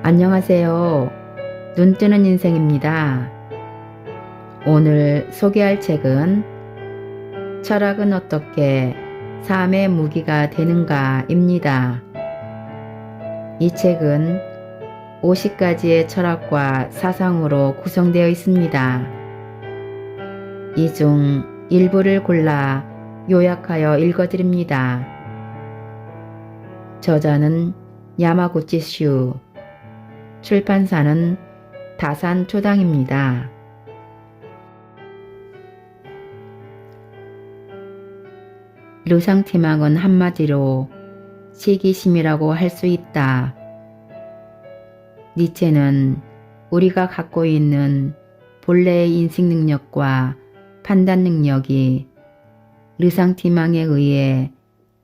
안녕하세요. 눈뜨는 인생입니다. 오늘 소개할 책은 철학은 어떻게 삶의 무기가 되는가 입니다. 이 책은 50가지의 철학과 사상으로 구성되어 있습니다. 이 중 일부를 골라 요약하여 읽어드립니다. 저자는 야마구치 슈, 출판사는 다산 초당입니다. 르상티망은 한마디로 시기심이라고 할 수 있다. 니체는 우리가 갖고 있는 본래의 인식 능력과 판단 능력이 르상티망에 의해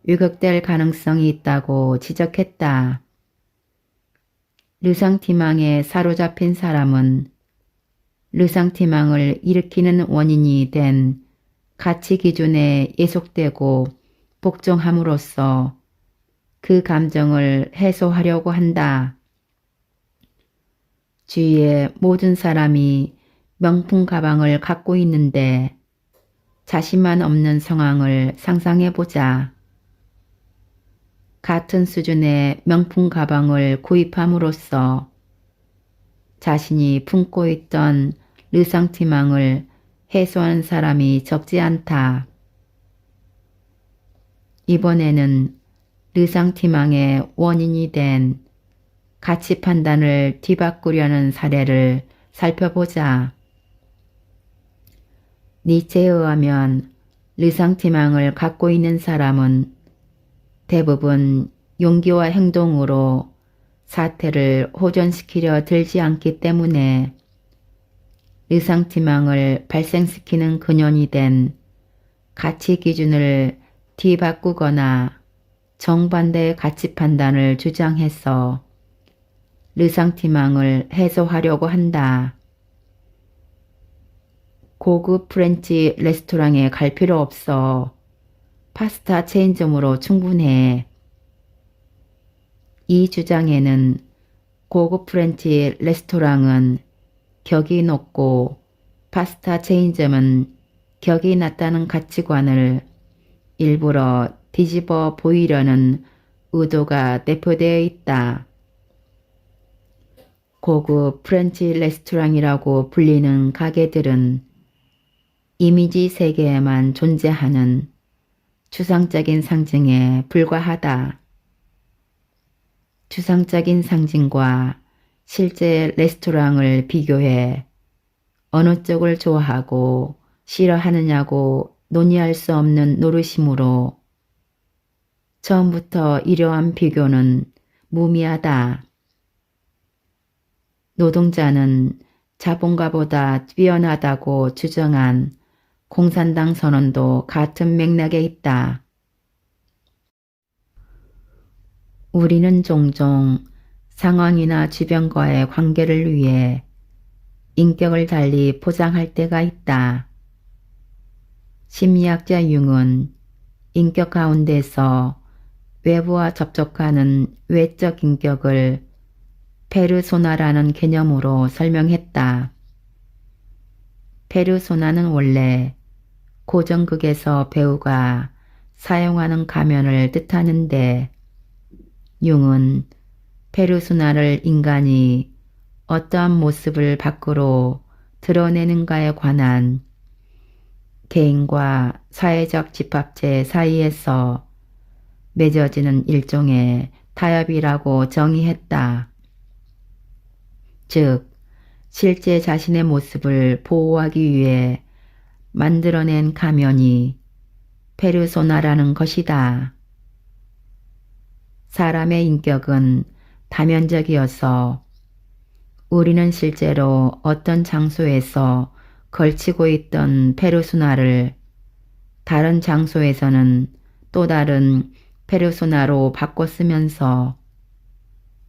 왜곡될 가능성이 있다고 지적했다. 르상티망에 사로잡힌 사람은 르상티망을 일으키는 원인이 된 가치 기준에 예속되고 복종함으로써 그 감정을 해소하려고 한다. 주위의 모든 사람이 명품 가방을 갖고 있는데 자신만 없는 상황을 상상해보자. 같은 수준의 명품 가방을 구입함으로써 자신이 품고 있던 르상티망을 해소하는 사람이 적지 않다. 이번에는 르상티망의 원인이 된 가치 판단을 뒤바꾸려는 사례를 살펴보자. 니체에 의하면 르상티망을 갖고 있는 사람은 대부분 용기와 행동으로 사태를 호전시키려 들지 않기 때문에 르상티망을 발생시키는 근원이 된 가치 기준을 뒤바꾸거나 정반대의 가치 판단을 주장해서 르상티망을 해소하려고 한다. 고급 프렌치 레스토랑에 갈 필요 없어. 파스타 체인점으로 충분해. 이 주장에는 고급 프렌치 레스토랑은 격이 높고 파스타 체인점은 격이 낮다는 가치관을 일부러 뒤집어 보이려는 의도가 내포되어 있다. 고급 프렌치 레스토랑이라고 불리는 가게들은 이미지 세계에만 존재하는 추상적인 상징에 불과하다. 추상적인 상징과 실제 레스토랑을 비교해 어느 쪽을 좋아하고 싫어하느냐고 논의할 수 없는 노릇이므로 처음부터 이러한 비교는 무미하다. 노동자는 자본가보다 뛰어나다고 주장한 공산당 선언도 같은 맥락에 있다. 우리는 종종 상황이나 주변과의 관계를 위해 인격을 달리 포장할 때가 있다. 심리학자 융은 인격 가운데서 외부와 접촉하는 외적 인격을 페르소나라는 개념으로 설명했다. 페르소나는 원래 고전극에서 배우가 사용하는 가면을 뜻하는데 융은 페르소나를 인간이 어떠한 모습을 밖으로 드러내는가에 관한 개인과 사회적 집합체 사이에서 맺어지는 일종의 타협이라고 정의했다. 즉, 실제 자신의 모습을 보호하기 위해 만들어낸 가면이 페르소나라는 것이다. 사람의 인격은 다면적이어서 우리는 실제로 어떤 장소에서 걸치고 있던 페르소나를 다른 장소에서는 또 다른 페르소나로 바꿔 쓰면서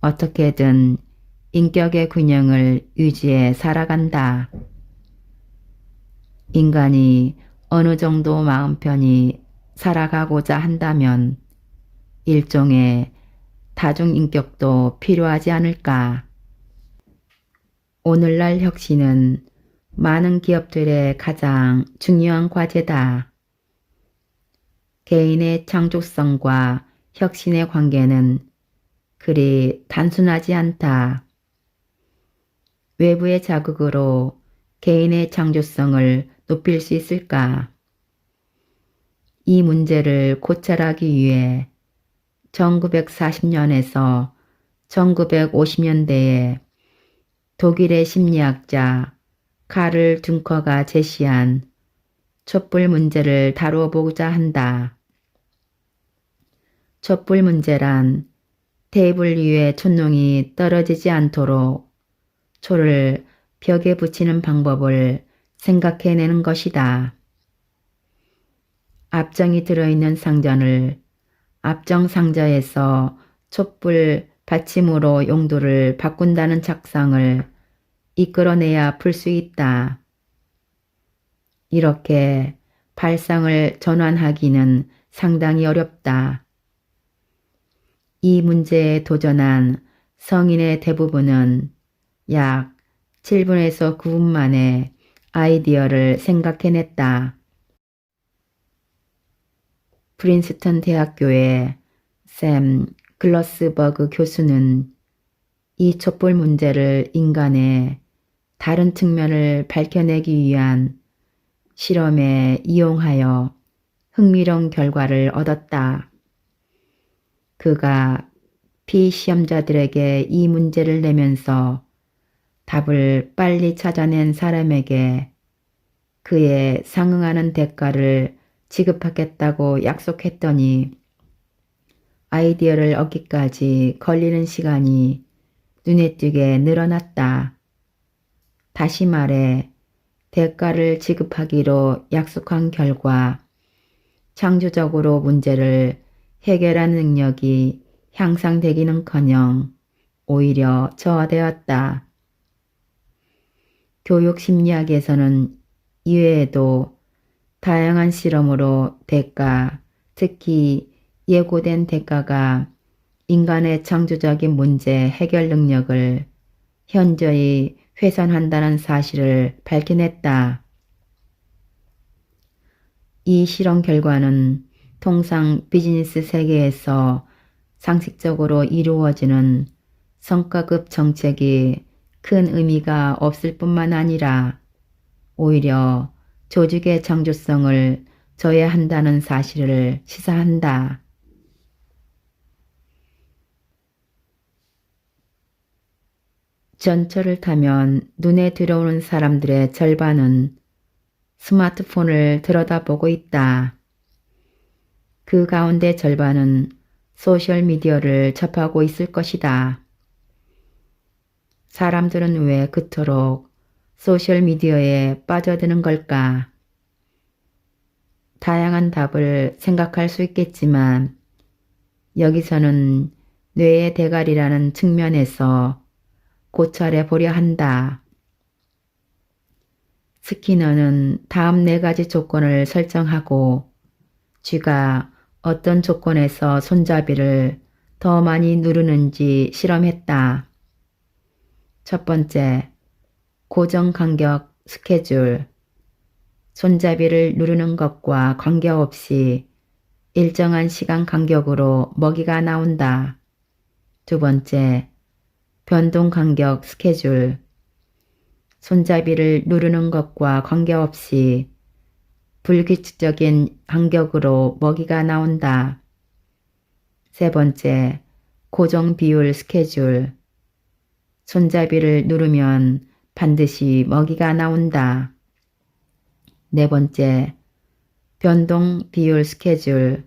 어떻게든 인격의 균형을 유지해 살아간다. 인간이 어느 정도 마음 편히 살아가고자 한다면 일종의 다중인격도 필요하지 않을까. 오늘날 혁신은 많은 기업들의 가장 중요한 과제다. 개인의 창조성과 혁신의 관계는 그리 단순하지 않다. 외부의 자극으로 개인의 창조성을 높일 수 있을까? 이 문제를 고찰하기 위해 1940년에서 1950년대에 독일의 심리학자 카를 둔커가 제시한 촛불 문제를 다루어 보고자 한다. 촛불 문제란 테이블 위에 촛농이 떨어지지 않도록 초를 벽에 붙이는 방법을 생각해내는 것이다. 압정이 들어있는 상전을 압정 상자에서 촛불 받침으로 용도를 바꾼다는 작상을 이끌어내야 풀 수 있다. 이렇게 발상을 전환하기는 상당히 어렵다. 이 문제에 도전한 성인의 대부분은 약 7분에서 9분 만에 아이디어를 생각해냈다. 프린스턴 대학교의 샘 글러스버그 교수는 이 촛불 문제를 인간의 다른 측면을 밝혀내기 위한 실험에 이용하여 흥미로운 결과를 얻었다. 그가 피시험자들에게 이 문제를 내면서 답을 빨리 찾아낸 사람에게 그에 상응하는 대가를 지급하겠다고 약속했더니 아이디어를 얻기까지 걸리는 시간이 눈에 띄게 늘어났다. 다시 말해 대가를 지급하기로 약속한 결과 창조적으로 문제를 해결하는 능력이 향상되기는커녕 오히려 저하되었다. 교육심리학에서는 이외에도 다양한 실험으로 대가, 특히 예고된 대가가 인간의 창조적인 문제 해결 능력을 현저히 훼손한다는 사실을 밝혀냈다. 이 실험 결과는 통상 비즈니스 세계에서 상식적으로 이루어지는 성과급 정책이 큰 의미가 없을 뿐만 아니라 오히려 조직의 창조성을 저해한다는 사실을 시사한다. 전철을 타면 눈에 들어오는 사람들의 절반은 스마트폰을 들여다보고 있다. 그 가운데 절반은 소셜미디어를 접하고 있을 것이다. 사람들은 왜 그토록 소셜미디어에 빠져드는 걸까? 다양한 답을 생각할 수 있겠지만 여기서는 뇌의 대가리라는 측면에서 고찰해 보려 한다. 스키너는 다음 4가지 조건을 설정하고 쥐가 어떤 조건에서 손잡이를 더 많이 누르는지 실험했다. 첫 번째, 고정 간격 스케줄. 손잡이를 누르는 것과 관계없이 일정한 시간 간격으로 먹이가 나온다. 두 번째, 변동 간격 스케줄. 손잡이를 누르는 것과 관계없이 불규칙적인 간격으로 먹이가 나온다. 세 번째, 고정 비율 스케줄. 손잡이를 누르면 반드시 먹이가 나온다. 네 번째, 변동 비율 스케줄.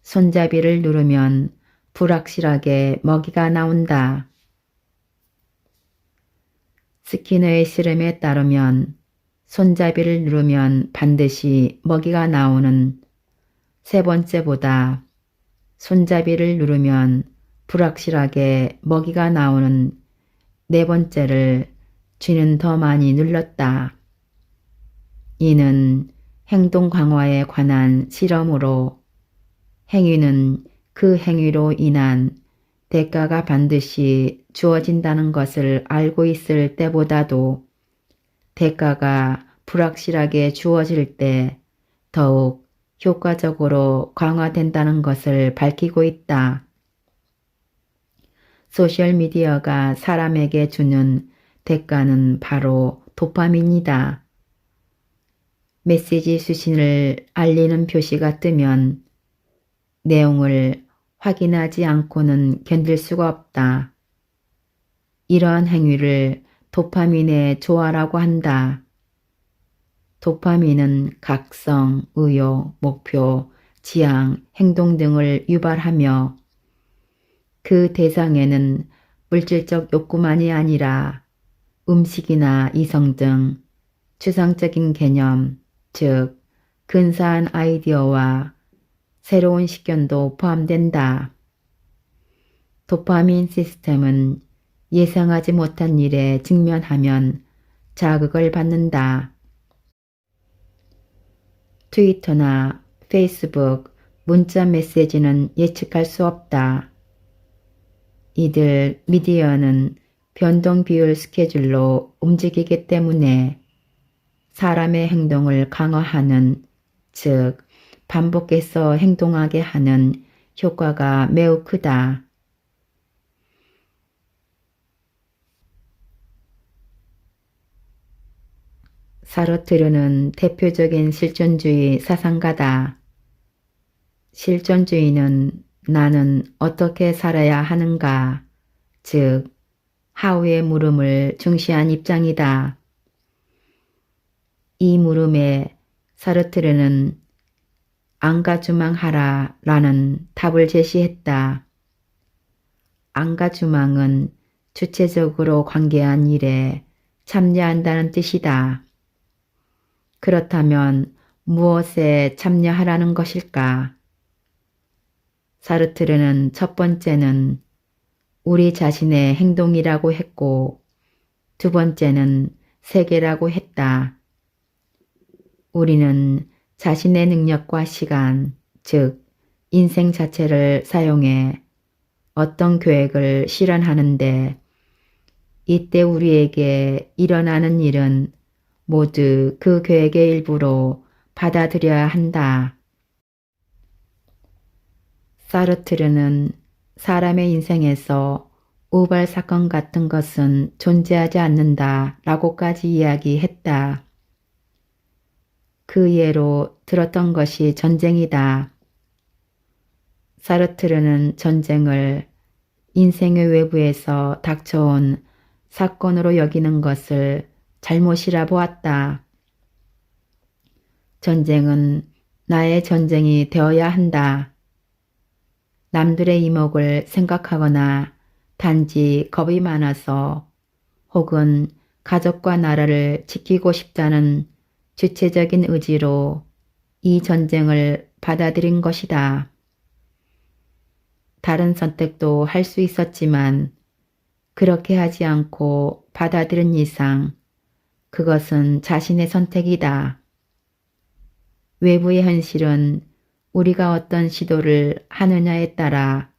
손잡이를 누르면 불확실하게 먹이가 나온다. 스키너의 실험에 따르면 손잡이를 누르면 반드시 먹이가 나오는 세 번째보다 손잡이를 누르면 불확실하게 먹이가 나오는 네 번째를 쥐는 더 많이 눌렀다. 이는 행동 강화에 관한 실험으로 행위는 그 행위로 인한 대가가 반드시 주어진다는 것을 알고 있을 때보다도 대가가 불확실하게 주어질 때 더욱 효과적으로 강화된다는 것을 밝히고 있다. 소셜미디어가 사람에게 주는 대가는 바로 도파민이다. 메시지 수신을 알리는 표시가 뜨면 내용을 확인하지 않고는 견딜 수가 없다. 이러한 행위를 도파민의 조화라고 한다. 도파민은 각성, 의욕, 목표, 지향, 행동 등을 유발하며 그 대상에는 물질적 욕구만이 아니라 음식이나 이성 등 추상적인 개념, 즉 근사한 아이디어와 새로운 식견도 포함된다. 도파민 시스템은 예상하지 못한 일에 직면하면 자극을 받는다. 트위터나 페이스북, 문자 메시지는 예측할 수 없다. 이들 미디어는 변동 비율 스케줄로 움직이기 때문에 사람의 행동을 강화하는, 즉 반복해서 행동하게 하는 효과가 매우 크다. 사르트르는 대표적인 실존주의 사상가다. 실존주의는 나는 어떻게 살아야 하는가, 즉 하우의 물음을 중시한 입장이다. 이 물음에 사르트르는 앙가주망하라 라는 답을 제시했다. 앙가주망은 주체적으로 관계한 일에 참여한다는 뜻이다. 그렇다면 무엇에 참여하라는 것일까? 사르트르는 첫 번째는 우리 자신의 행동이라고 했고 두 번째는 세계라고 했다. 우리는 자신의 능력과 시간, 즉 인생 자체를 사용해 어떤 계획을 실현하는데 이때 우리에게 일어나는 일은 모두 그 계획의 일부로 받아들여야 한다. 사르트르는 사람의 인생에서 우발 사건 같은 것은 존재하지 않는다 라고까지 이야기했다. 그 예로 들었던 것이 전쟁이다. 사르트르는 전쟁을 인생의 외부에서 닥쳐온 사건으로 여기는 것을 잘못이라 보았다. 전쟁은 나의 전쟁이 되어야 한다. 남들의 이목을 생각하거나 단지 겁이 많아서 혹은 가족과 나라를 지키고 싶다는 주체적인 의지로 이 전쟁을 받아들인 것이다. 다른 선택도 할 수 있었지만 그렇게 하지 않고 받아들인 이상 그것은 자신의 선택이다. 외부의 현실은 우리가 어떤 시도를 하느냐에 따라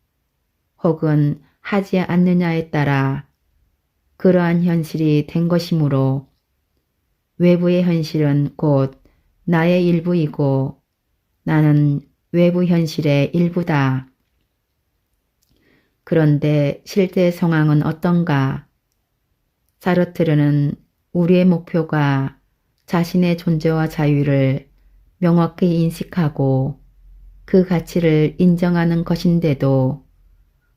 혹은 하지 않느냐에 따라 그러한 현실이 된 것이므로 외부의 현실은 곧 나의 일부이고 나는 외부 현실의 일부다. 그런데 실제 상황은 어떤가? 사르트르는 우리의 목표가 자신의 존재와 자유를 명확히 인식하고 그 가치를 인정하는 것인데도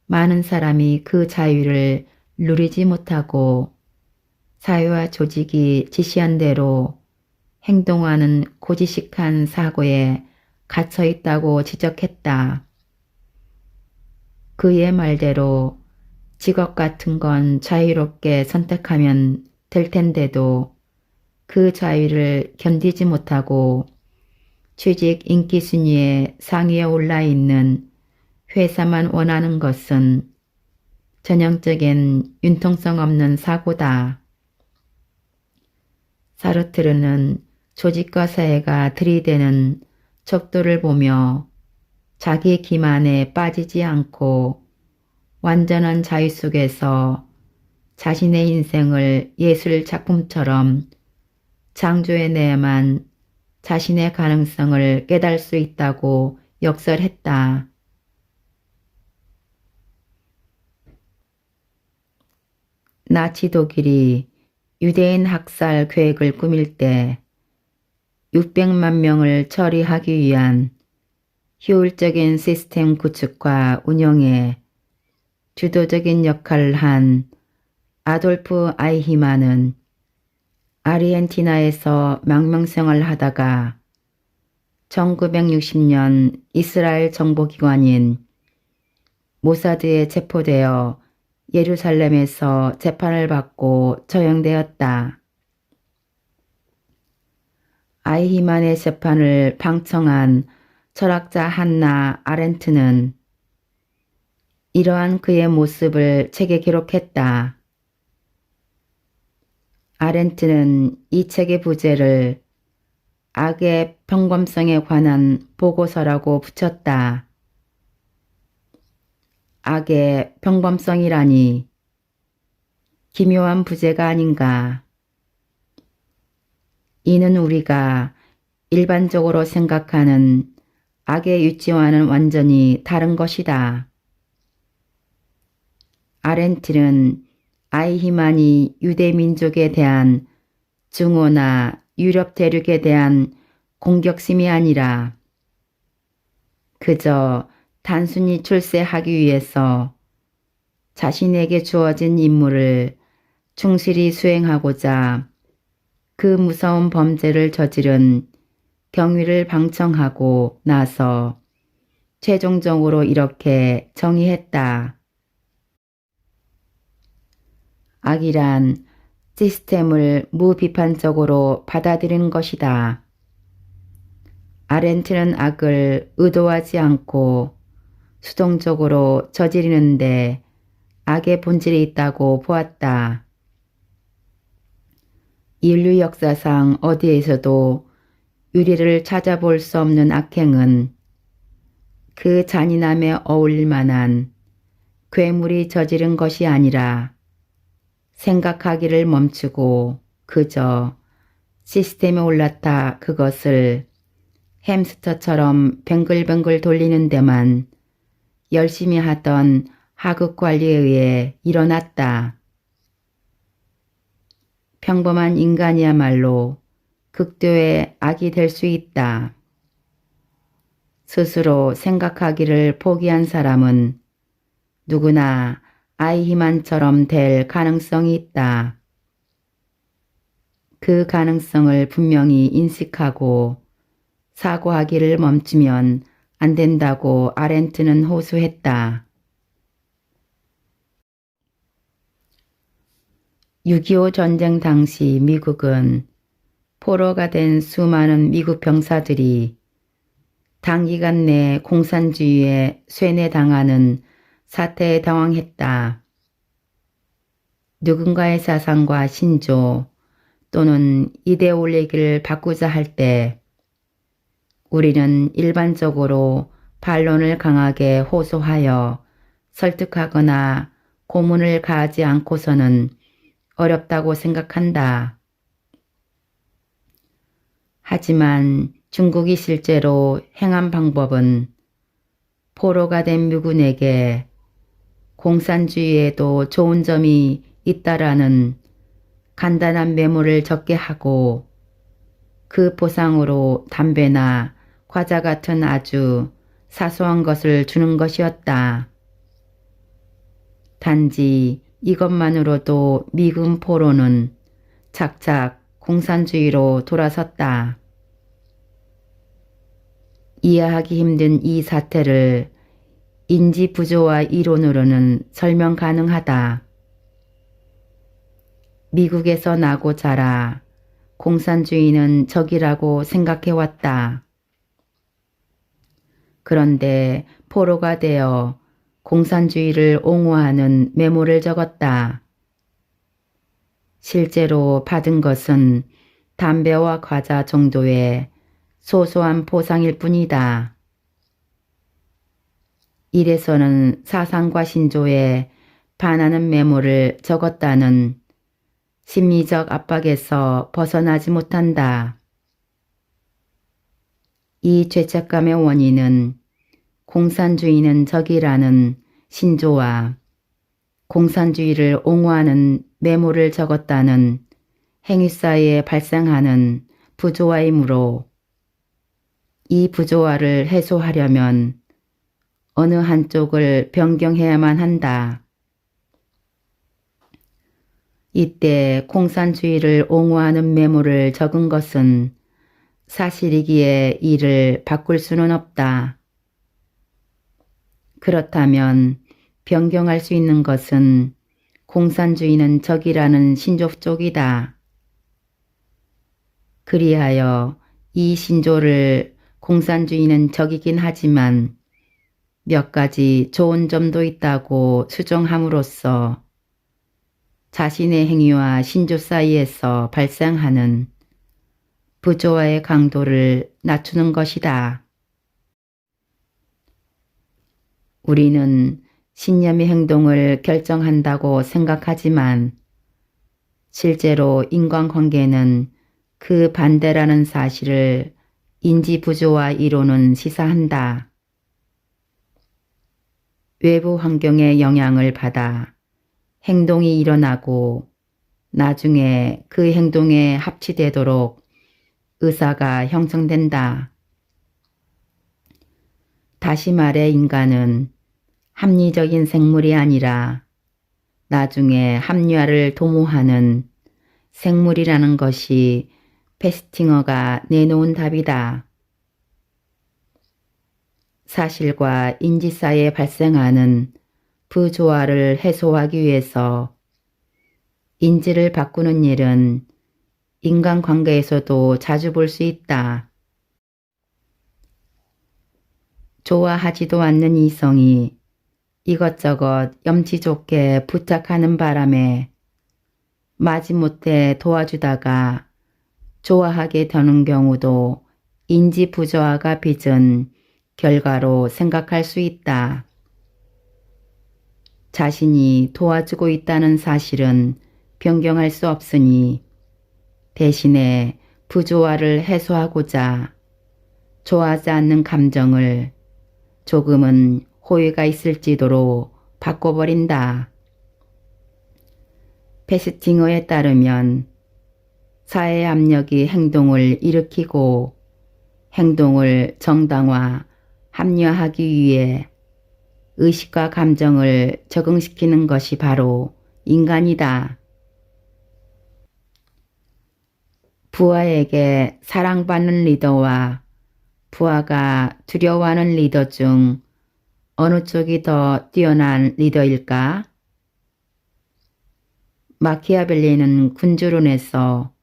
많은 사람이 그 자유를 누리지 못하고 사회와 조직이 지시한 대로 행동하는 고지식한 사고에 갇혀 있다고 지적했다. 그의 말대로 직업 같은 건 자유롭게 선택하면 될 텐데도 그 자유를 견디지 못하고 취직 인기 순위의 상위에 올라 있는 회사만 원하는 것은 전형적인 융통성 없는 사고다. 사르트르는 조직과 사회가 들이대는 척도를 보며 자기 기만에 빠지지 않고 완전한 자유 속에서 자신의 인생을 예술 작품처럼 창조해내야만 자신의 가능성을 깨달을 수 있다고 역설했다. 나치 독일이 유대인 학살 계획을 꾸밀 때 600만 명을 처리하기 위한 효율적인 시스템 구축과 운영에 주도적인 역할을 한 아돌프 아이히만은 아르헨티나에서 망명생활을 하다가 1960년 이스라엘 정보기관인 모사드에 체포되어 예루살렘에서 재판을 받고 처형되었다. 아이히만의 재판을 방청한 철학자 한나 아렌트는 이러한 그의 모습을 책에 기록했다. 아렌트는 이 책의 부제를 악의 평범성에 관한 보고서라고 붙였다. 악의 평범성이라니 기묘한 부제가 아닌가. 이는 우리가 일반적으로 생각하는 악의 유치와는 완전히 다른 것이다. 아렌트는 아이히만이 유대 민족에 대한 증오나 유럽 대륙에 대한 공격심이 아니라 그저 단순히 출세하기 위해서 자신에게 주어진 임무를 충실히 수행하고자 그 무서운 범죄를 저지른 경위를 방청하고 나서 최종적으로 이렇게 정의했다. 악이란 시스템을 무비판적으로 받아들이는 것이다. 아렌트는 악을 의도하지 않고 수동적으로 저지르는데 악의 본질이 있다고 보았다. 인류 역사상 어디에서도 유래를 찾아볼 수 없는 악행은 그 잔인함에 어울릴 만한 괴물이 저지른 것이 아니라 생각하기를 멈추고 그저 시스템에 올라타 그것을 햄스터처럼 뱅글뱅글 돌리는 데만 열심히 하던 하급 관리에 의해 일어났다. 평범한 인간이야말로 극도의 악이 될 수 있다. 스스로 생각하기를 포기한 사람은 누구나 아이히만처럼 될 가능성이 있다. 그 가능성을 분명히 인식하고 사고하기를 멈추면 안 된다고 아렌트는 호소했다. 6.25 전쟁 당시 미국은 포로가 된 수많은 미국 병사들이 단기간 내 공산주의에 쇠뇌당하는 사태에 당황했다. 누군가의 사상과 신조 또는 이데올로기를 바꾸자 할 때 우리는 일반적으로 반론을 강하게 호소하여 설득하거나 고문을 가하지 않고서는 어렵다고 생각한다. 하지만 중국이 실제로 행한 방법은 포로가 된 미군에게 공산주의에도 좋은 점이 있다라는 간단한 메모를 적게 하고 그 보상으로 담배나 과자 같은 아주 사소한 것을 주는 것이었다. 단지 이것만으로도 미군 포로는 착착 공산주의로 돌아섰다. 이해하기 힘든 이 사태를 인지 부조와 이론으로는 설명 가능하다. 미국에서 나고 자라 공산주의는 적이라고 생각해왔다. 그런데 포로가 되어 공산주의를 옹호하는 메모를 적었다. 실제로 받은 것은 담배와 과자 정도의 소소한 보상일 뿐이다. 이래서는 사상과 신조에 반하는 메모를 적었다는 심리적 압박에서 벗어나지 못한다. 이 죄책감의 원인은 공산주의는 적이라는 신조와 공산주의를 옹호하는 메모를 적었다는 행위 사이에 발생하는 부조화이므로 이 부조화를 해소하려면 어느 한쪽을 변경해야만 한다. 이때 공산주의를 옹호하는 메모를 적은 것은 사실이기에 이를 바꿀 수는 없다. 그렇다면 변경할 수 있는 것은 공산주의는 적이라는 신조 쪽이다. 그리하여 이 신조를 공산주의는 적이긴 하지만 몇 가지 좋은 점도 있다고 수정함으로써 자신의 행위와 신조 사이에서 발생하는 부조화의 강도를 낮추는 것이다. 우리는 신념의 행동을 결정한다고 생각하지만 실제로 인간관계는 그 반대라는 사실을 인지부조화 이론은 시사한다. 외부 환경의 영향을 받아 행동이 일어나고 나중에 그 행동에 합치되도록 의사가 형성된다. 다시 말해 인간은 합리적인 생물이 아니라 나중에 합리화를 도모하는 생물이라는 것이 페스팅어가 내놓은 답이다. 사실과 인지 사이에 발생하는 부조화를 해소하기 위해서 인지를 바꾸는 일은 인간관계에서도 자주 볼 수 있다. 좋아하지도 않는 이성이 이것저것 염치 좋게 부탁하는 바람에 마지못해 도와주다가 좋아하게 되는 경우도 인지 부조화가 빚은 결과로 생각할 수 있다. 자신이 도와주고 있다는 사실은 변경할 수 없으니 대신에 부조화를 해소하고자 좋아하지 않는 감정을 조금은 호의가 있을지도로 바꿔버린다. 페스팅어에 따르면 사회 압력이 행동을 일으키고 행동을 정당화, 합리화하기 위해 의식과 감정을 적응시키는 것이 바로 인간이다. 부하에게 사랑받는 리더와 부하가 두려워하는 리더 중 어느 쪽이 더 뛰어난 리더일까? 마키아벨리는 군주론에서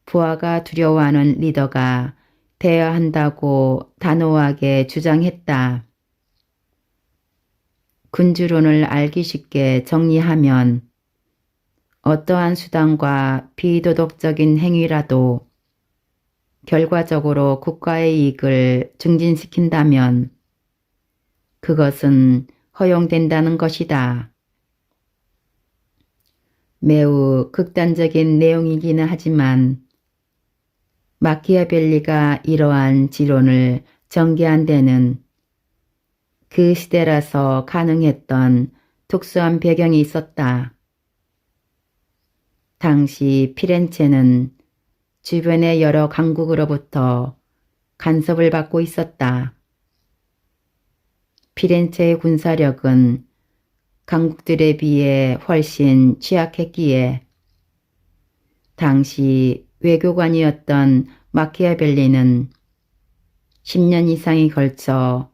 부하가 두려워하는 리더가 되어야 한다고 단호하게 주장했다. 군주론을 알기 쉽게 정리하면 어떠한 수단과 비도덕적인 행위라도 결과적으로 국가의 이익을 증진시킨다면 그것은 허용된다는 것이다. 매우 극단적인 내용이기는 하지만 마키아벨리가 이러한 지론을 전개한 데는 그 시대라서 가능했던 특수한 배경이 있었다. 당시 피렌체는 주변의 여러 강국으로부터 간섭을 받고 있었다. 피렌체의 군사력은 강국들에 비해 훨씬 취약했기에 당시 외교관이었던 마키아벨리는 10년 이상에 걸쳐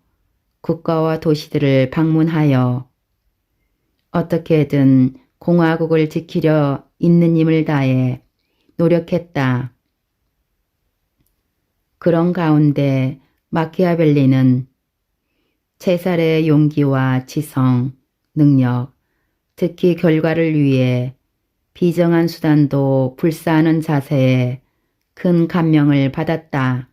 국가와 도시들을 방문하여 어떻게든 공화국을 지키려 있는 힘을 다해 노력했다. 그런 가운데 마키아벨리는 체살의 용기와 지성, 능력, 특히 결과를 위해 비정한 수단도 불사하는 자세에 큰 감명을 받았다.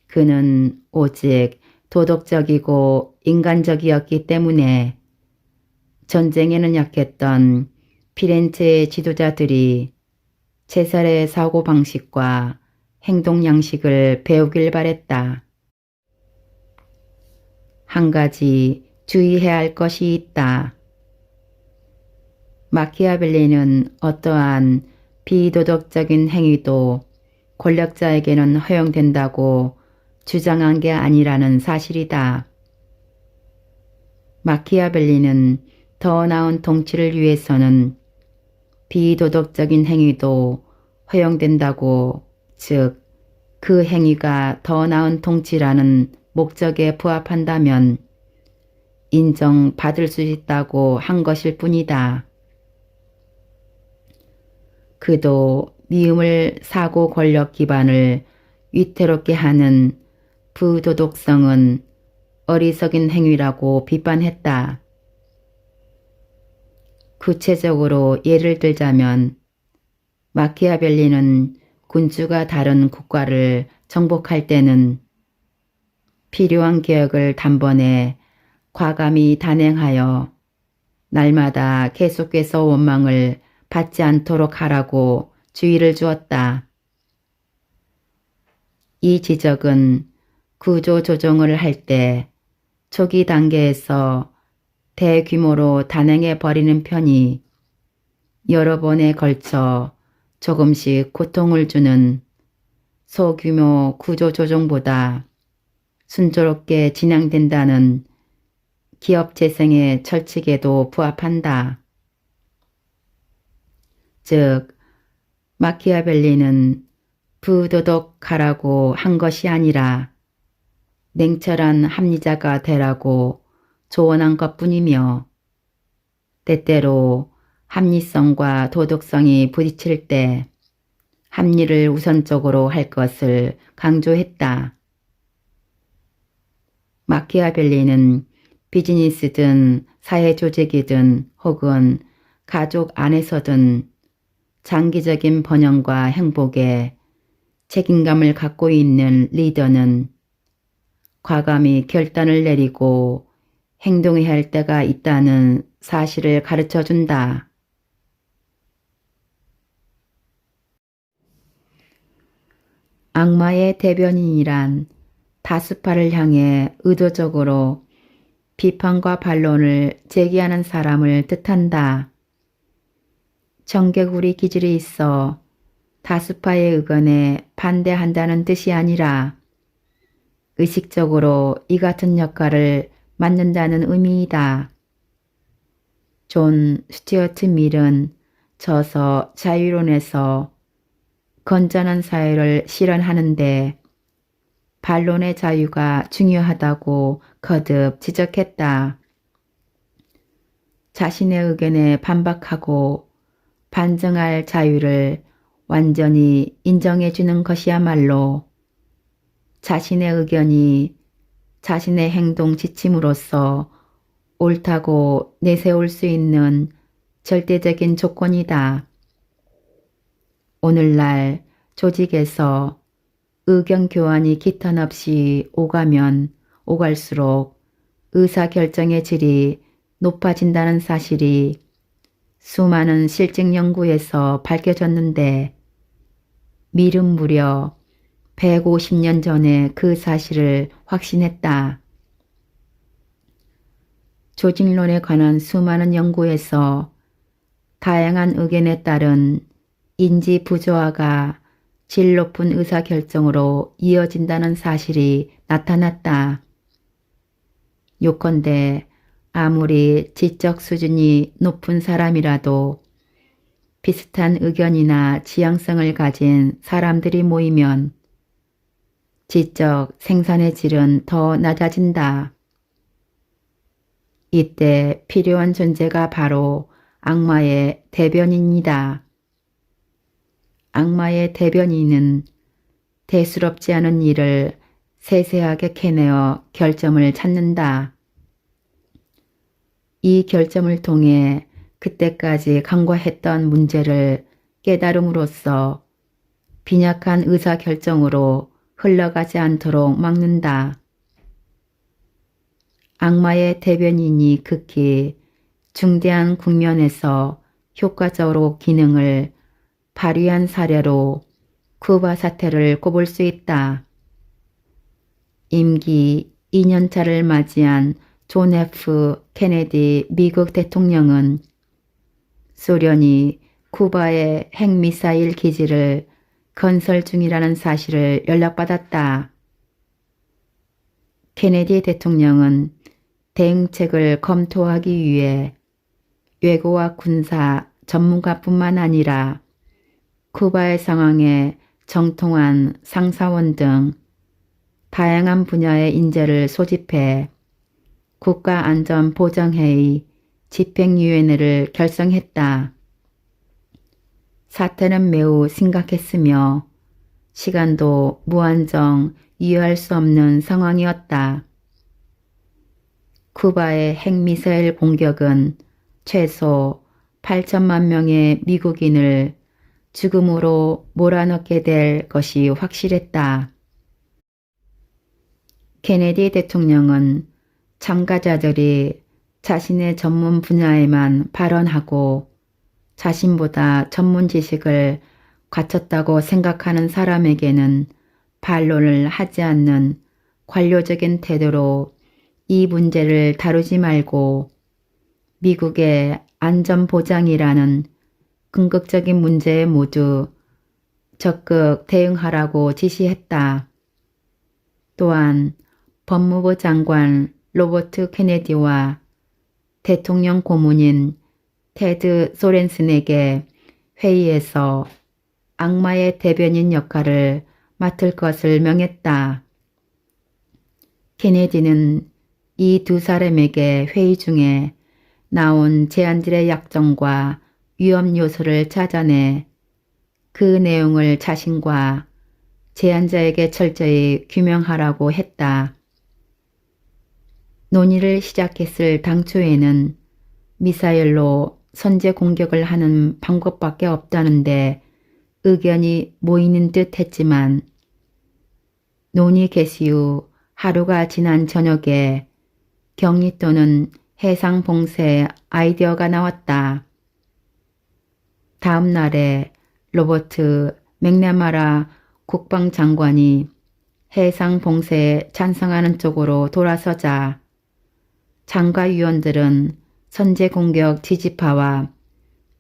그는 오직 도덕적이고 인간적이었기 때문에 전쟁에는 약했던 피렌체의 지도자들이 제살의 사고방식과 행동 양식을 배우길 바랬다. 한 가지 주의해야 할 것이 있다. 마키아벨리는 어떠한 비도덕적인 행위도 권력자에게는 허용된다고 주장한 게 아니라는 사실이다. 마키아벨리는 더 나은 통치를 위해서는 비도덕적인 행위도 허용된다고, 즉 그 행위가 더 나은 통치라는 목적에 부합한다면 인정받을 수 있다고 한 것일 뿐이다. 그도 미움을 사고 권력 기반을 위태롭게 하는 부도덕성은 어리석은 행위라고 비판했다. 구체적으로 예를 들자면 마키아벨리는 군주가 다른 국가를 정복할 때는 필요한 개혁을 단번에 과감히 단행하여 날마다 계속해서 원망을 받지 않도록 하라고 주의를 주었다. 이 지적은 구조 조정을 할 때 초기 단계에서 대규모로 단행해 버리는 편이 여러 번에 걸쳐 조금씩 고통을 주는 소규모 구조 조정보다 순조롭게 진행된다는 기업 재생의 철칙에도 부합한다. 즉, 마키아벨리는 부도덕하라고 한 것이 아니라 냉철한 합리자가 되라고 조언한 것뿐이며, 때때로 합리성과 도덕성이 부딪힐 때 합리를 우선적으로 할 것을 강조했다. 마키아벨리는 비즈니스든 사회조직이든 혹은 가족 안에서든 장기적인 번영과 행복에 책임감을 갖고 있는 리더는 과감히 결단을 내리고 행동해야 할 때가 있다는 사실을 가르쳐준다. 악마의 대변인이란 다수파를 향해 의도적으로 비판과 반론을 제기하는 사람을 뜻한다. 정개구리 기질이 있어 다수파의 의견에 반대한다는 뜻이 아니라 의식적으로 이 같은 역할을 맡는다는 의미이다. 존 스튜어트 밀은 저서 자유론에서 건전한 사회를 실현하는데 반론의 자유가 중요하다고 거듭 지적했다. 자신의 의견에 반박하고 반증할 자유를 완전히 인정해주는 것이야말로 자신의 의견이 자신의 행동 지침으로서 옳다고 내세울 수 있는 절대적인 조건이다. 오늘날 조직에서 의견 교환이 기탄 없이 오가면 오갈수록 의사결정의 질이 높아진다는 사실이 수많은 실증 연구에서 밝혀졌는데 밀은 무려 150년 전에 그 사실을 확신했다. 조직론에 관한 수많은 연구에서 다양한 의견에 따른 인지 부조화가 질 높은 의사결정으로 이어진다는 사실이 나타났다. 요컨대 아무리 지적 수준이 높은 사람이라도 비슷한 의견이나 지향성을 가진 사람들이 모이면 지적 생산의 질은 더 낮아진다. 이때 필요한 존재가 바로 악마의 대변인이다. 악마의 대변인은 대수롭지 않은 일을 세세하게 캐내어 결점을 찾는다. 이 결점을 통해 그때까지 간과했던 문제를 깨달음으로써 빈약한 의사결정으로 흘러가지 않도록 막는다. 악마의 대변인이 극히 중대한 국면에서 효과적으로 기능을 발휘한 사례로 쿠바 사태를 꼽을 수 있다. 임기 2년차를 맞이한 존 F. 케네디 미국 대통령은 소련이 쿠바의 핵미사일 기지를 건설 중이라는 사실을 연락받았다. 케네디 대통령은 대응책을 검토하기 위해 외교와 군사 전문가뿐만 아니라 쿠바의 상황에 정통한 상사원 등 다양한 분야의 인재를 소집해 국가안전보장회의 집행위원회를 결성했다. 사태는 매우 심각했으며 시간도 무한정 이해할 수 없는 상황이었다. 쿠바의 핵미사일 공격은 최소 8천만 명의 미국인을 죽음으로 몰아넣게 될 것이 확실했다. 케네디 대통령은 참가자들이 자신의 전문 분야에만 발언하고 자신보다 전문 지식을 갖췄다고 생각하는 사람에게는 반론을 하지 않는 관료적인 태도로 이 문제를 다루지 말고 미국의 안전보장이라는 궁극적인 문제에 모두 적극 대응하라고 지시했다. 또한 법무부 장관 로버트 케네디와 대통령 고문인 테드 소렌슨에게 회의에서 악마의 대변인 역할을 맡을 것을 명했다. 케네디는 이 두 사람에게 회의 중에 나온 제안들의 약점과 위험 요소를 찾아내 그 내용을 자신과 제안자에게 철저히 규명하라고 했다. 논의를 시작했을 당초에는 미사일로 선제 공격을 하는 방법밖에 없다는데 의견이 모이는 듯 했지만 논의 개시 후 하루가 지난 저녁에 격리 또는 해상 봉쇄 아이디어가 나왔다. 다음 날에 로버트 맥나마라 국방장관이 해상 봉쇄에 찬성하는 쪽으로 돌아서자 장과위원들은 선제 공격 지지파와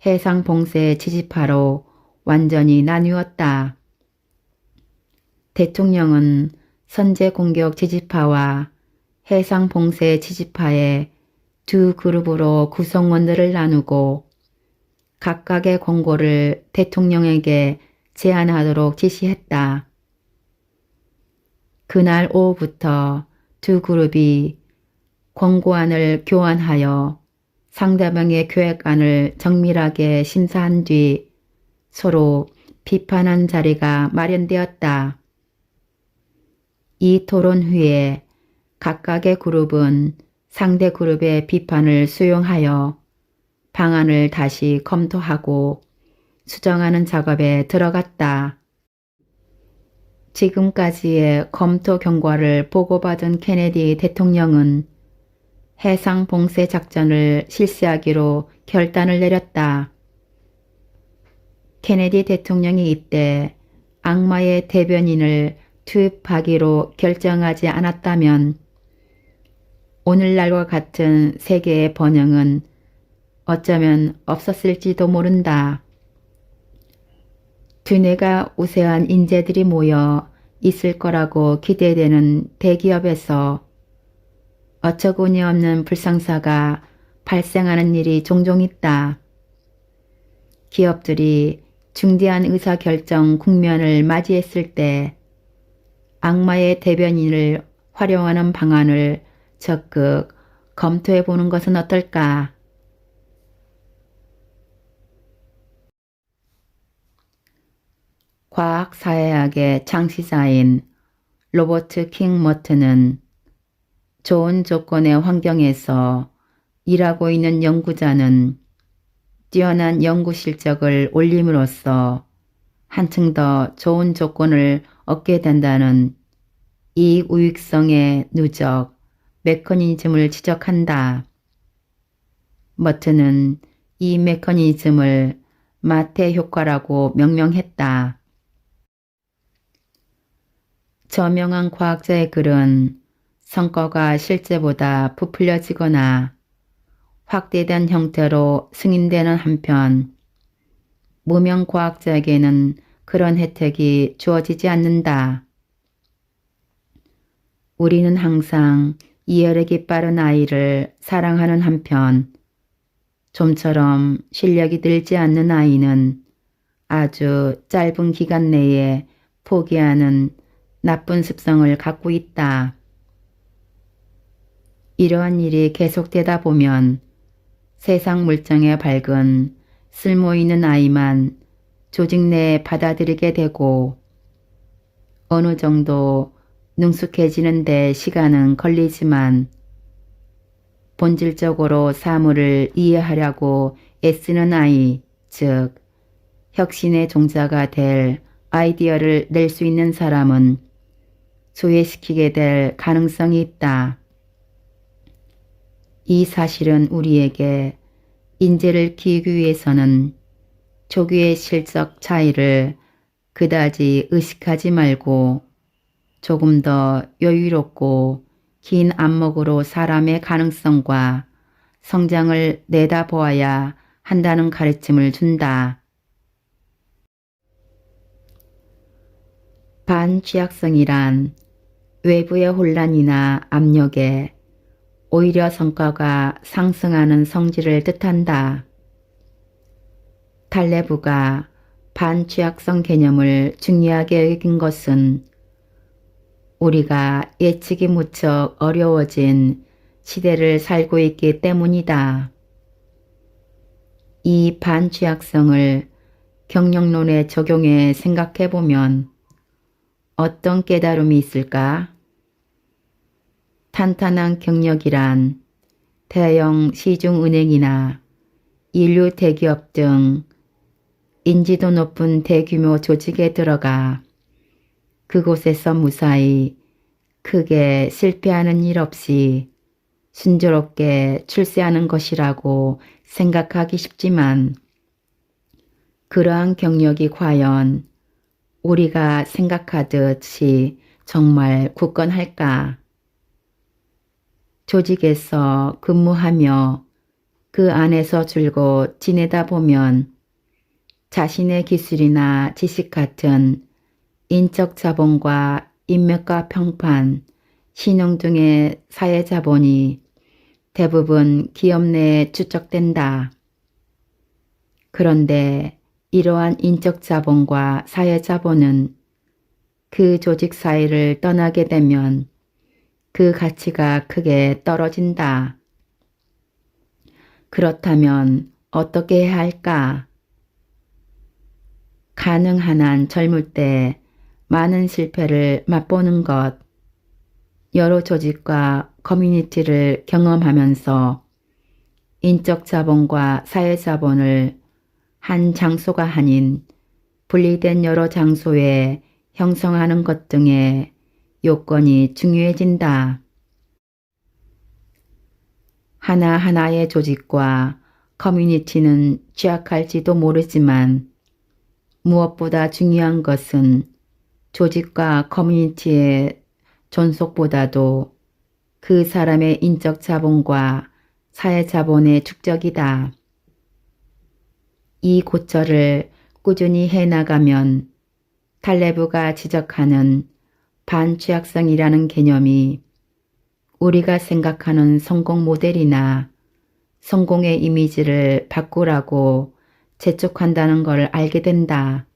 해상 봉쇄 지지파로 완전히 나뉘었다. 대통령은 선제 공격 지지파와 해상 봉쇄 지지파의 두 그룹으로 구성원들을 나누고 각각의 권고를 대통령에게 제안하도록 지시했다. 그날 오후부터 두 그룹이 권고안을 교환하여 상대방의 계획안을 정밀하게 심사한 뒤 서로 비판한 자리가 마련되었다. 이 토론 후에 각각의 그룹은 상대 그룹의 비판을 수용하여 방안을 다시 검토하고 수정하는 작업에 들어갔다. 지금까지의 검토 경과를 보고받은 케네디 대통령은 해상 봉쇄 작전을 실시하기로 결단을 내렸다. 케네디 대통령이 이때 악마의 대변인을 투입하기로 결정하지 않았다면 오늘날과 같은 세계의 번영은 어쩌면 없었을지도 모른다. 두뇌가 우세한 인재들이 모여 있을 거라고 기대되는 대기업에서 어처구니 없는 불상사가 발생하는 일이 종종 있다. 기업들이 중대한 의사결정 국면을 맞이했을 때 악마의 대변인을 활용하는 방안을 적극 검토해 보는 것은 어떨까? 과학사회학의 창시자인 로버트 킹 머튼은 좋은 조건의 환경에서 일하고 있는 연구자는 뛰어난 연구 실적을 올림으로써 한층 더 좋은 조건을 얻게 된다는 이익우익성의 누적 메커니즘을 지적한다. 머튼은 이 메커니즘을 마테 효과라고 명명했다. 저명한 과학자의 글은 성과가 실제보다 부풀려지거나 확대된 형태로 승인되는 한편 무명 과학자에게는 그런 혜택이 주어지지 않는다. 우리는 항상 이해력이 빠른 아이를 사랑하는 한편 좀처럼 실력이 늘지 않는 아이는 아주 짧은 기간 내에 포기하는 나쁜 습성을 갖고 있다. 이러한 일이 계속되다 보면 세상 물정에 밝은 쓸모있는 아이만 조직 내에 받아들이게 되고 어느 정도 능숙해지는 데 시간은 걸리지만 본질적으로 사물을 이해하려고 애쓰는 아이, 즉 혁신의 종자가 될 아이디어를 낼 수 있는 사람은 소외시키게 될 가능성이 있다. 이 사실은 우리에게 인재를 키우기 위해서는 초기의 실적 차이를 그다지 의식하지 말고 조금 더 여유롭고 긴 안목으로 사람의 가능성과 성장을 내다보아야 한다는 가르침을 준다. 반취약성이란 외부의 혼란이나 압력에 오히려 성과가 상승하는 성질을 뜻한다. 탈레브가 반취약성 개념을 중요하게 여긴 것은 우리가 예측이 무척 어려워진 시대를 살고 있기 때문이다. 이 반취약성을 경영론에 적용해 생각해보면 어떤 깨달음이 있을까? 탄탄한 경력이란 대형 시중은행이나 인류 대기업 등 인지도 높은 대규모 조직에 들어가 그곳에서 무사히 크게 실패하는 일 없이 순조롭게 출세하는 것이라고 생각하기 쉽지만 그러한 경력이 과연 우리가 생각하듯이 정말 굳건할까? 조직에서 근무하며 그 안에서 줄곧 지내다 보면 자신의 기술이나 지식 같은 인적 자본과 인맥과 평판, 신용 등의 사회 자본이 대부분 기업 내에 축적된다. 그런데 이러한 인적 자본과 사회 자본은 그 조직 사이를 떠나게 되면 그 가치가 크게 떨어진다. 그렇다면 어떻게 해야 할까? 가능한 한 젊을 때 많은 실패를 맛보는 것, 여러 조직과 커뮤니티를 경험하면서 인적 자본과 사회 자본을 한 장소가 아닌 분리된 여러 장소에 형성하는 것 등의 요건이 중요해진다. 하나하나의 조직과 커뮤니티는 취약할지도 모르지만 무엇보다 중요한 것은 조직과 커뮤니티의 존속보다도 그 사람의 인적 자본과 사회 자본의 축적이다. 이 고철을 꾸준히 해나가면 탈레브가 지적하는 반취약성이라는 개념이 우리가 생각하는 성공 모델이나 성공의 이미지를 바꾸라고 재촉한다는 걸 알게 된다.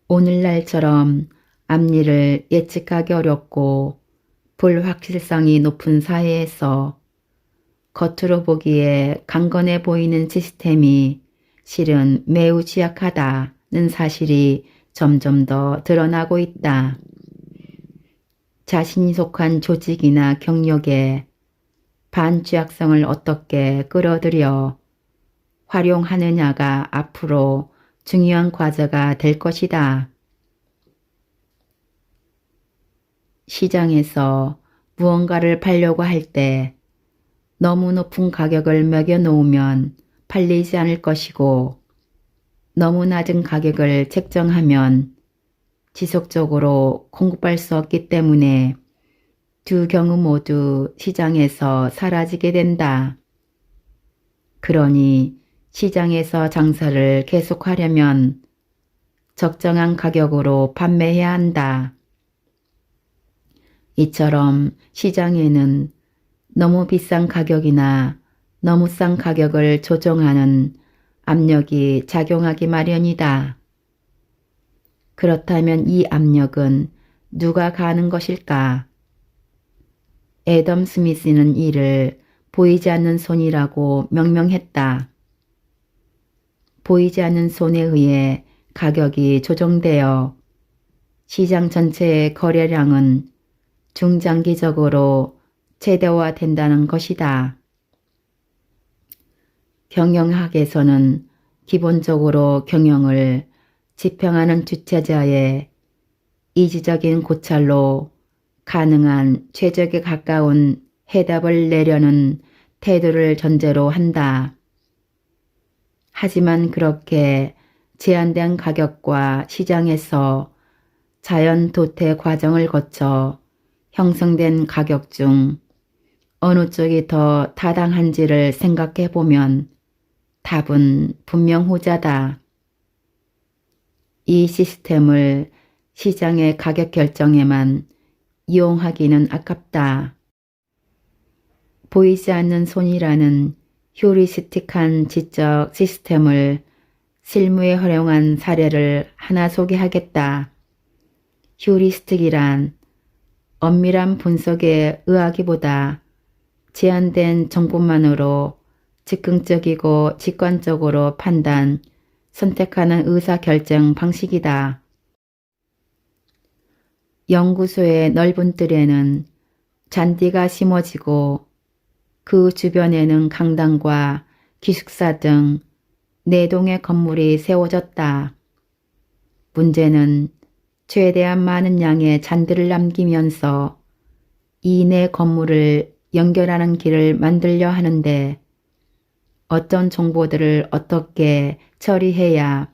오늘날처럼 앞일을 예측하기 어렵고 불확실성이 높은 사회에서 겉으로 보기에 강건해 보이는 시스템이 실은 매우 취약하다는 사실이 점점 더 드러나고 있다. 자신이 속한 조직이나 경력에 반취약성을 어떻게 끌어들여 활용하느냐가 앞으로 중요한 과제가 될 것이다. 시장에서 무언가를 팔려고 할 때 너무 높은 가격을 매겨 놓으면 팔리지 않을 것이고 너무 낮은 가격을 책정하면 지속적으로 공급할 수 없기 때문에 두 경우 모두 시장에서 사라지게 된다. 그러니 시장에서 장사를 계속하려면 적정한 가격으로 판매해야 한다. 이처럼 시장에는 너무 비싼 가격이나 너무 싼 가격을 조정하는 압력이 작용하기 마련이다. 그렇다면 이 압력은 누가 가하는 것일까? 애덤 스미스는 이를 보이지 않는 손이라고 명명했다. 보이지 않는 손에 의해 가격이 조정되어 시장 전체의 거래량은 중장기적으로 최대화된다는 것이다. 경영학에서는 기본적으로 경영을 지평하는 주체자의 이지적인 고찰로 가능한 최적에 가까운 해답을 내려는 태도를 전제로 한다. 하지만 그렇게 제한된 가격과 시장에서 자연 도태 과정을 거쳐 형성된 가격 중 어느 쪽이 더 타당한지를 생각해 보면 답은 분명 후자다. 이 시스템을 시장의 가격 결정에만 이용하기는 아깝다. 보이지 않는 손이라는 휴리스틱한 지적 시스템을 실무에 활용한 사례를 하나 소개하겠다. 휴리스틱이란 엄밀한 분석에 의하기보다 제한된 정보만으로 즉흥적이고 직관적으로 판단, 선택하는 의사결정 방식이다. 연구소의 넓은 뜰에는 잔디가 심어지고 그 주변에는 강당과 기숙사 등 4동의 건물이 세워졌다. 문제는 최대한 많은 양의 잔디를 남기면서 이 4건물을 연결하는 길을 만들려 하는데 어떤 정보들을 어떻게 처리해야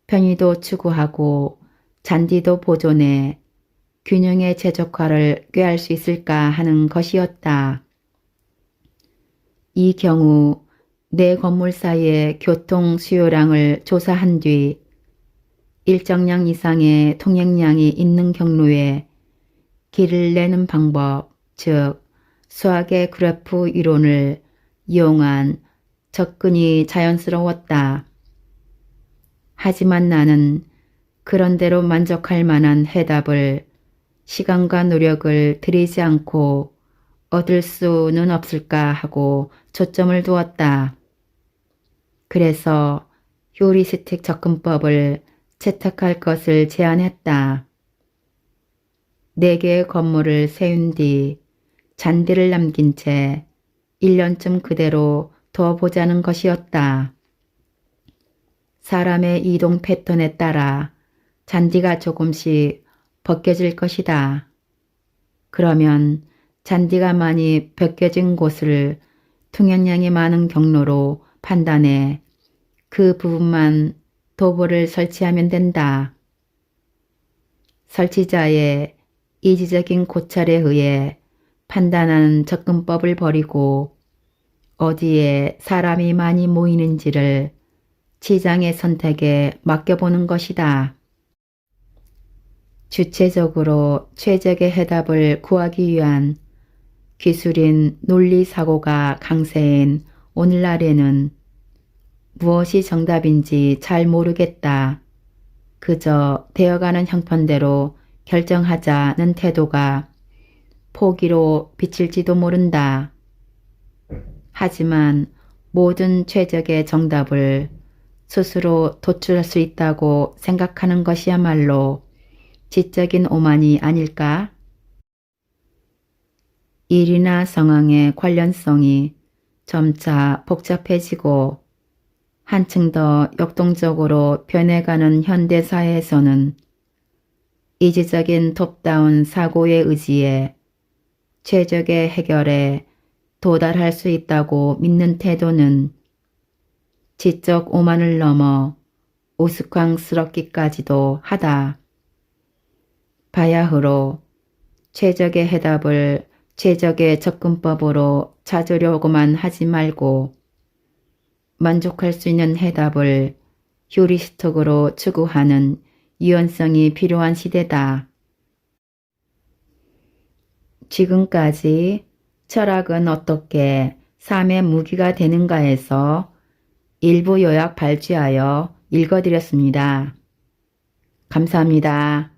편의도 추구하고 잔디도 보존해 균형의 최적화를 꾀할 수 있을까 하는 것이었다. 이 경우 4건물 사이의 교통 수요량을 조사한 뒤 일정량 이상의 통행량이 있는 경로에 길을 내는 방법, 즉 수학의 그래프 이론을 이용한 접근이 자연스러웠다. 하지만 나는 그런대로 만족할 만한 해답을 시간과 노력을 들이지 않고 얻을 수는 없을까 하고 초점을 두었다. 그래서 휴리스틱 접근법을 채택할 것을 제안했다. 4개의 건물을 세운 뒤 잔디를 남긴 채 1년쯤 그대로 둬보자는 것이었다. 사람의 이동 패턴에 따라 잔디가 조금씩 벗겨질 것이다. 그러면 잔디가 많이 벗겨진 곳을 통행량이 많은 경로로 판단해 그 부분만 도보를 설치하면 된다. 설치자의 이지적인 고찰에 의해 판단하는 접근법을 버리고 어디에 사람이 많이 모이는지를 시장의 선택에 맡겨보는 것이다. 주체적으로 최적의 해답을 구하기 위한 기술인 논리사고가 강세인 오늘날에는 무엇이 정답인지 잘 모르겠다. 그저 되어가는 형편대로 결정하자는 태도가 포기로 비칠지도 모른다. 하지만 모든 최적의 정답을 스스로 도출할 수 있다고 생각하는 것이야말로 지적인 오만이 아닐까? 일이나 상황의 관련성이 점차 복잡해지고 한층 더 역동적으로 변해가는 현대사회에서는 이지적인 톱다운 사고의 의지에 최적의 해결에 도달할 수 있다고 믿는 태도는 지적 오만을 넘어 우스꽝스럽기까지도 하다. 바야흐로 최적의 해답을 최적의 접근법으로 찾으려고만 하지 말고 만족할 수 있는 해답을 휴리스틱으로 추구하는 유연성이 필요한 시대다. 지금까지 철학은 어떻게 삶의 무기가 되는가에서 일부 요약 발췌하여 읽어드렸습니다. 감사합니다.